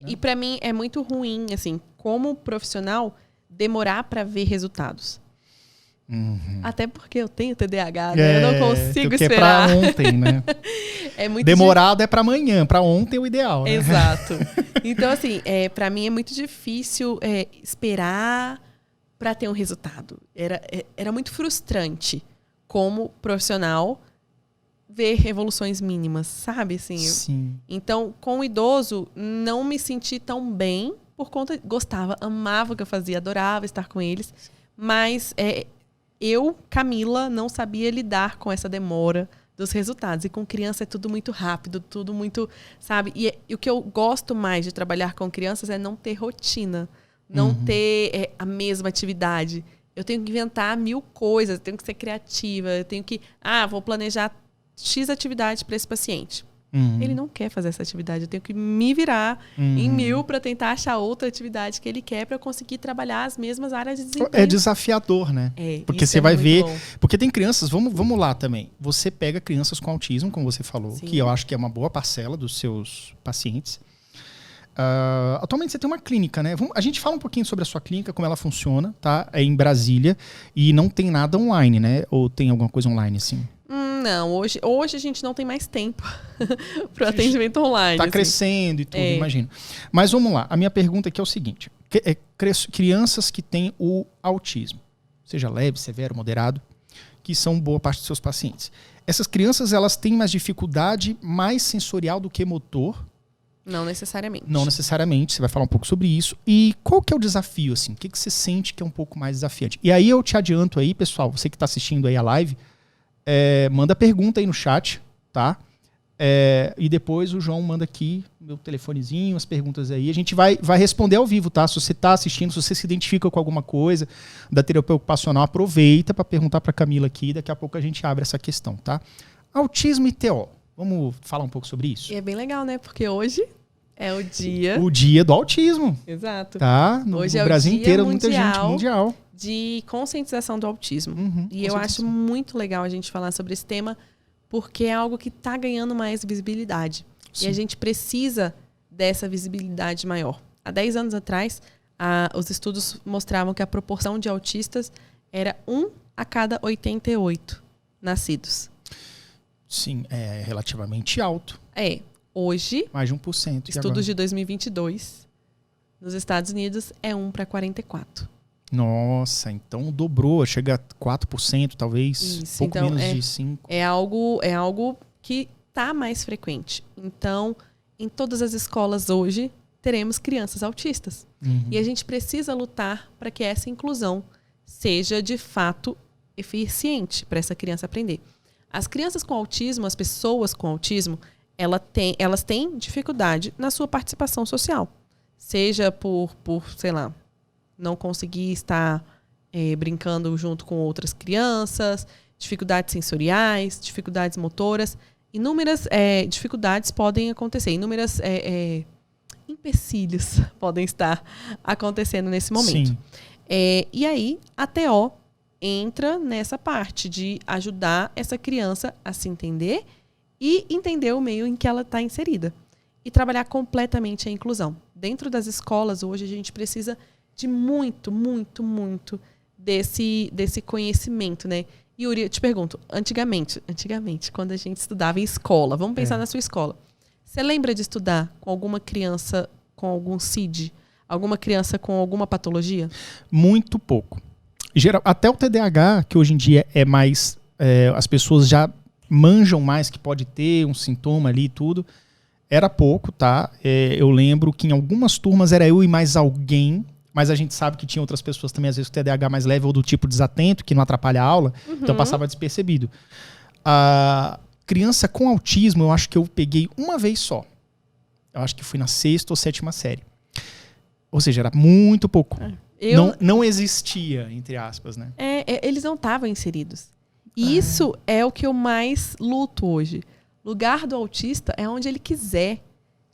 E pra mim é muito ruim, assim, como profissional, demorar pra ver resultados. Até porque eu tenho TDAH, né? Eu não consigo esperar. É pra ontem, né? É muito demorado é pra amanhã, pra ontem é o ideal, né? Exato. Então, assim, pra mim é muito difícil esperar pra ter um resultado. Era muito frustrante como profissional ver evoluções mínimas, sabe? Assim, Sim. Então, com o idoso, não me senti tão bem por conta... Gostava, amava o que eu fazia, adorava estar com eles. Mas eu, Camila, não sabia lidar com essa demora dos resultados. E com criança é tudo muito rápido, tudo muito... Sabe? E o que eu gosto mais de trabalhar com crianças é não ter rotina. Não ter a mesma atividade. Eu tenho que inventar 1000 coisas, eu tenho que ser criativa, eu tenho que... vou planejar X atividade para esse paciente. Ele não quer fazer essa atividade. Eu tenho que me virar em 1000 para tentar achar outra atividade que ele quer para eu conseguir trabalhar as mesmas áreas de desempenho. É desafiador, né? Porque você vai ver... Bom. Porque tem crianças... Vamos lá também. Você pega crianças com autismo, como você falou, Sim. que eu acho que é uma boa parcela dos seus pacientes. Atualmente você tem uma clínica, né? A gente fala um pouquinho sobre a sua clínica, como ela funciona, tá? É em Brasília e não tem nada online, né? Ou tem alguma coisa online, assim? Não, hoje a gente não tem mais tempo para o atendimento online. Está assim. crescendo e tudo, imagino. Mas vamos lá, a minha pergunta aqui é o seguinte. Crianças que têm o autismo, seja leve, severo, moderado, que são boa parte dos seus pacientes. Essas crianças, elas têm mais dificuldade mais sensorial do que motor? Não necessariamente. Não necessariamente, você vai falar um pouco sobre isso. E qual que é o desafio, assim? O que você sente que é um pouco mais desafiante? E aí eu te adianto aí, pessoal, você que está assistindo aí a live, manda pergunta aí no chat, tá? E depois o João manda aqui meu telefonezinho, as perguntas aí. A gente vai responder ao vivo, tá? Se você está assistindo, se você se identifica com alguma coisa da terapia ocupacional, aproveita para perguntar para Camila aqui. Daqui a pouco a gente abre essa questão, tá? Autismo e TO. Vamos falar um pouco sobre isso? E é bem legal, né? Porque hoje é o dia... O dia do autismo. Exato. Tá? No Brasil inteiro, muita gente mundial. De conscientização do autismo. E eu acho muito legal a gente falar sobre esse tema, porque é algo que está ganhando mais visibilidade. Sim. E a gente precisa dessa visibilidade maior. Há 10 anos atrás, os estudos mostravam que a proporção de autistas era 1 a cada 88 nascidos. Sim, é relativamente alto. Hoje, mais de 1%. Estudos de 2022, nos Estados Unidos, é 1 para 44. Nossa, então dobrou, chega a 4%, talvez. Isso, pouco então menos de 5%. É algo que está mais frequente. Então, em todas as escolas hoje, teremos crianças autistas. E a gente precisa lutar para que essa inclusão seja, de fato, eficiente para essa criança aprender. As crianças com autismo, as pessoas com autismo, elas têm dificuldade na sua participação social. Seja por sei lá, não conseguir estar brincando junto com outras crianças, dificuldades sensoriais, dificuldades motoras. Inúmeras dificuldades podem acontecer, inúmeras empecilhos podem estar acontecendo nesse momento. E aí, a TO entra nessa parte de ajudar essa criança a se entender e entender o meio em que ela está inserida. E trabalhar completamente a inclusão. Dentro das escolas, hoje, a gente precisa de muito, muito, muito desse conhecimento, né? Yuri, eu te pergunto, antigamente, quando a gente estudava em escola, vamos pensar na sua escola. Você lembra de estudar com alguma criança com algum CID? Alguma criança com alguma patologia? Muito pouco. Até o TDAH, que hoje em dia é mais... as pessoas já manjam mais que pode ter um sintoma ali e tudo. Era pouco, tá? Eu lembro que em algumas turmas era eu e mais alguém, mas a gente sabe que tinha outras pessoas também, às vezes, com TDAH mais leve ou do tipo desatento, que não atrapalha a aula, então passava despercebido. A criança com autismo, eu acho que eu peguei uma vez só. Eu acho que fui na 6ª ou 7ª série. Ou seja, era muito pouco. Não existia, entre aspas, né? Eles não estavam inseridos. E isso é o que eu mais luto hoje. Lugar do autista é onde ele quiser,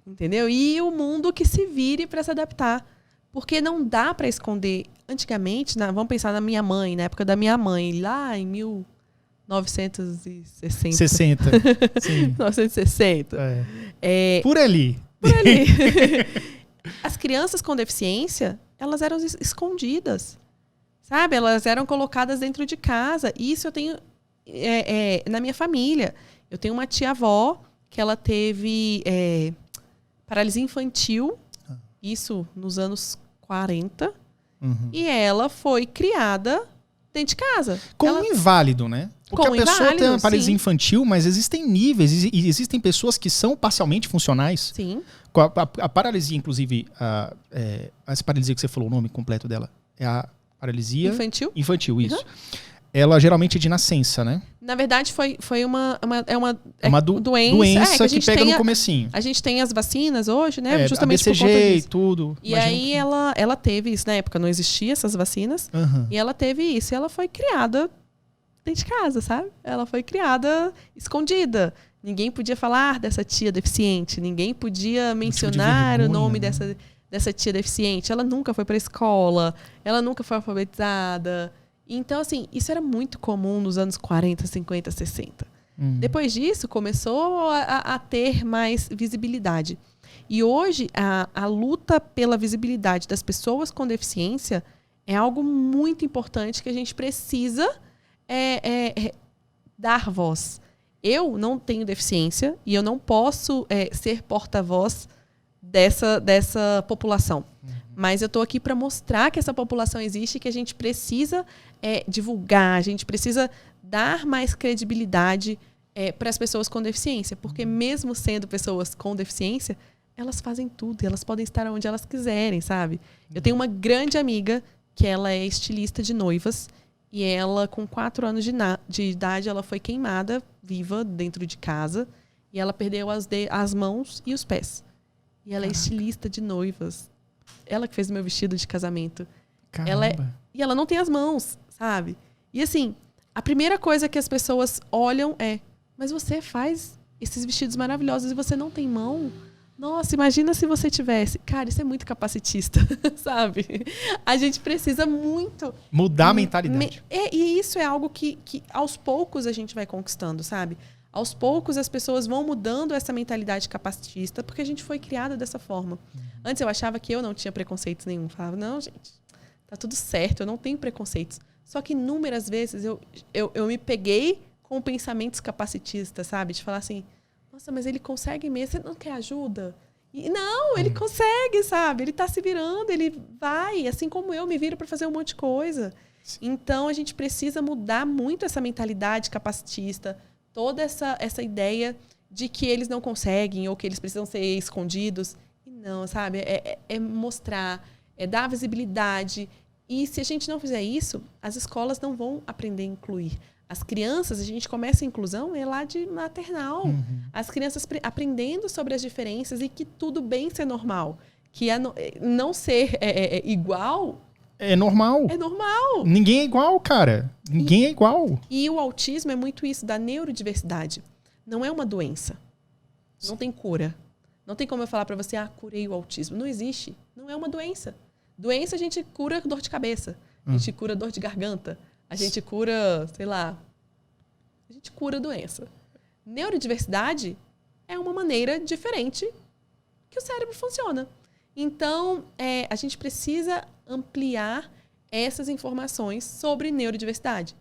entendeu? E o mundo que se vire para se adaptar. Porque não dá para esconder. Antigamente, vamos pensar na minha mãe, na época da minha mãe, lá em 1960. 60. Sim. 1960. Por ali. as crianças com deficiência, elas eram escondidas, sabe? Elas eram colocadas dentro de casa. Isso eu tenho na minha família. Eu tenho uma tia-avó que ela teve paralisia infantil, isso nos anos 40, e ela foi criada dentro de casa. Como inválido, né? Porque como a pessoa inválido, tem uma paralisia sim. infantil, mas existem níveis, e existem pessoas que são parcialmente funcionais. Sim. A paralisia, inclusive, essa paralisia que você falou, o nome completo dela, é a paralisia... Infantil, isso. Ela geralmente é de nascença, né? Na verdade, foi uma doença que pega no comecinho. A gente tem as vacinas hoje, né? Justamente a BCG por conta disso. E tudo. E aí ela teve isso. Na época não existia essas vacinas. E ela teve isso. E ela foi criada dentro de casa, sabe? Ela foi criada escondida. Ninguém podia falar dessa tia deficiente. Ninguém podia mencionar o nome dessa tia deficiente. Ela nunca foi para a escola. Ela nunca foi alfabetizada. Então, assim, isso era muito comum nos anos 40, 50, 60. Depois disso, começou a ter mais visibilidade. E hoje, a luta pela visibilidade das pessoas com deficiência é algo muito importante que a gente precisa dar voz. Eu não tenho deficiência e eu não posso ser porta-voz dessa população. Mas eu estou aqui para mostrar que essa população existe e que a gente precisa divulgar, a gente precisa dar mais credibilidade para as pessoas com deficiência. Porque mesmo sendo pessoas com deficiência, elas fazem tudo, elas podem estar onde elas quiserem, sabe? Eu tenho uma grande amiga que ela é estilista de noivas e ela, com 4 anos de idade, ela foi queimada viva dentro de casa e ela perdeu as mãos e os pés. E ela é estilista de noivas. Ela que fez o meu vestido de casamento. E ela não tem as mãos, sabe? E assim, a primeira coisa que as pessoas olham mas você faz esses vestidos maravilhosos e você não tem mão? Nossa, imagina se você tivesse. Cara, isso é muito capacitista, sabe? A gente precisa muito... mudar a mentalidade. E isso é algo que aos poucos a gente vai conquistando, sabe? Aos poucos as pessoas vão mudando essa mentalidade capacitista porque a gente foi criada dessa forma. Antes eu achava que eu não tinha preconceitos nenhum. Falava, não, gente, tá tudo certo, eu não tenho preconceitos. Só que inúmeras vezes eu me peguei com pensamentos capacitistas, sabe? De falar assim, nossa, mas ele consegue mesmo, você não quer ajuda? E não, ele consegue, sabe? Ele tá se virando, ele vai, assim como eu me viro para fazer um monte de coisa. Então a gente precisa mudar muito essa mentalidade capacitista, toda essa ideia de que eles não conseguem ou que eles precisam ser escondidos. E não, sabe? É mostrar, dar visibilidade. E se a gente não fizer isso, as escolas não vão aprender a incluir. As crianças, a gente começa a inclusão lá de maternal. As crianças aprendendo sobre as diferenças e que tudo bem ser normal. Que não ser igual... É normal. É normal. Ninguém é igual, cara. Ninguém é igual. E o autismo é muito isso, da neurodiversidade. Não é uma doença. Não tem cura. Não tem como eu falar pra você, curei o autismo. Não existe. Não é uma doença. Doença a gente cura dor de cabeça. A gente cura dor de garganta. A gente cura, sei lá... A gente cura doença. Neurodiversidade é uma maneira diferente que o cérebro funciona. Então, a gente precisa ampliar essas informações sobre neurodiversidade.